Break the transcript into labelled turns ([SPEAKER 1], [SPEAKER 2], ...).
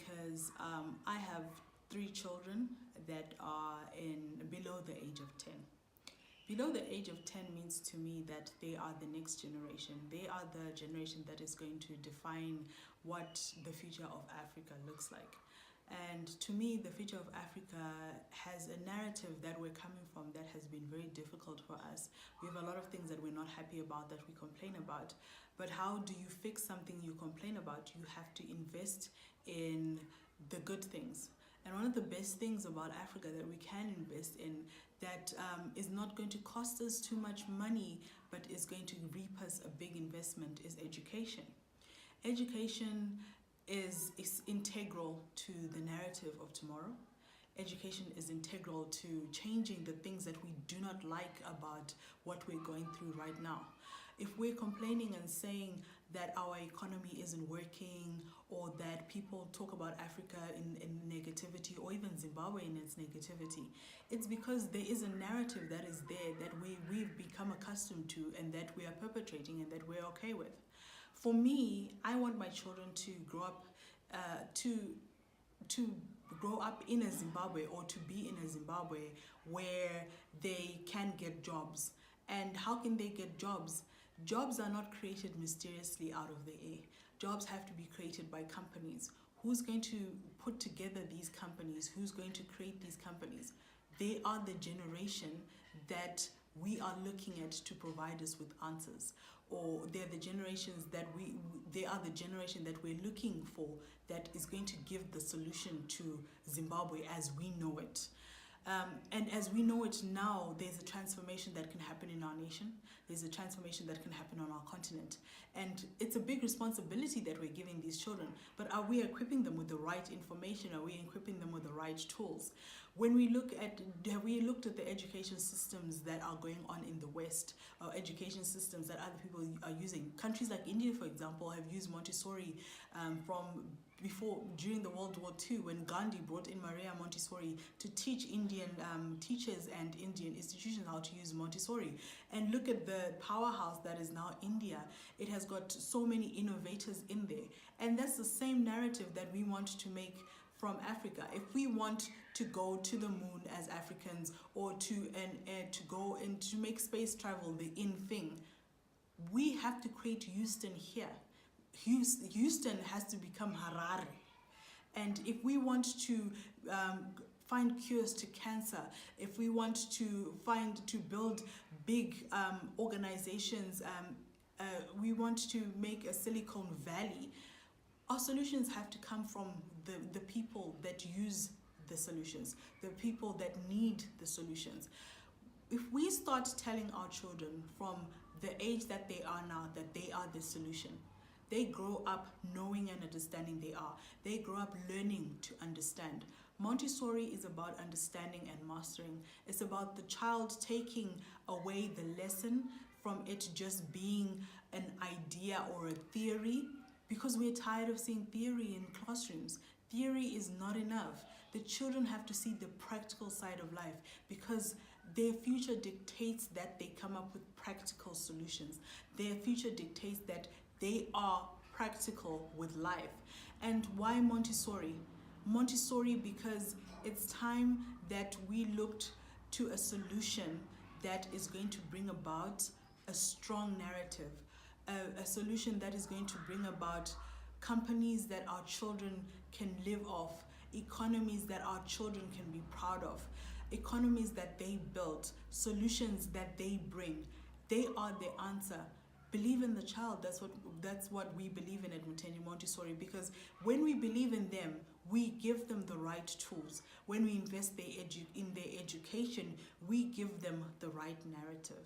[SPEAKER 1] because I have 3 children that are below the age of 10. Below the age of 10 means to me that they are the next generation. They are the generation that is going to define what the future of Africa looks like. And to me, the future of Africa has a narrative that we're coming from that has been very difficult for us. We have a lot of things that we're not happy about, that we complain about. But how do you fix something you complain about? You have to invest in the good things. And one of the best things about Africa that we can invest in that is not going to cost us too much money, but is going to reap us a big investment, is education. Education is integral to the narrative of tomorrow. Education is integral to changing the things that we do not like about what we're going through right now. If we're complaining and saying that our economy isn't working, or that people talk about Africa in negativity, or even Zimbabwe in its negativity, it's because there is a narrative that is there that we've become accustomed to, and that we are perpetrating, and that we're okay with. For me, I want my children to grow up to grow up in a Zimbabwe, or to be in a Zimbabwe where they can get jobs. And how can they get jobs? Jobs are not created mysteriously out of the air. Jobs have to be created by companies. Who's going to put together these companies? Who's going to create these companies? They are the generation that we are looking at to provide us with answers. Or they're the generations that they are the generation that we're looking for, that is going to give the solution to Zimbabwe as we know it. And as we know it now, there's a transformation that can happen in our nation. There's a transformation that can happen on our continent. And it's a big responsibility that we're giving these children. But are we equipping them with the right information? Are we equipping them with the right tools? When we look at, have we looked at the education systems that are going on in the West, or education systems that other people are using? Countries like India, for example, have used Montessori during the World War II, when Gandhi brought in Maria Montessori to teach Indian teachers and Indian institutions how to use Montessori. And look at the powerhouse that is now India. It has got so many innovators in there. And that's the same narrative that we want to make from Africa. If we want to go to the moon as Africans, or to go and to make space travel the in thing, we have to create Houston here. Houston has to become Harare. And if we want to find cures to cancer, if we want to build big organizations, we want to make a Silicon Valley, our solutions have to come from the people that use the solutions, the people that need the solutions. If we start telling our children from the age that they are now that they are the solution, they grow up knowing and understanding they are. They grow up learning to understand. Montessori is about understanding and mastering. It's about the child taking away the lesson from it just being an idea or a theory, because we're tired of seeing theory in classrooms. Theory is not enough. The children have to see the practical side of life, because their future dictates that they come up with practical solutions. Their future dictates that they are practical with life. And why Montessori? Montessori because it's time that we looked to a solution that is going to bring about a strong narrative, a solution that is going to bring about companies that our children can live off, economies that our children can be proud of, economies that they built, solutions that they bring. They are the answer. Believe in the child. That's what we believe in at Mutendi Montessori, because when we believe in them, we give them the right tools. When we invest in their education, we give them the right narrative.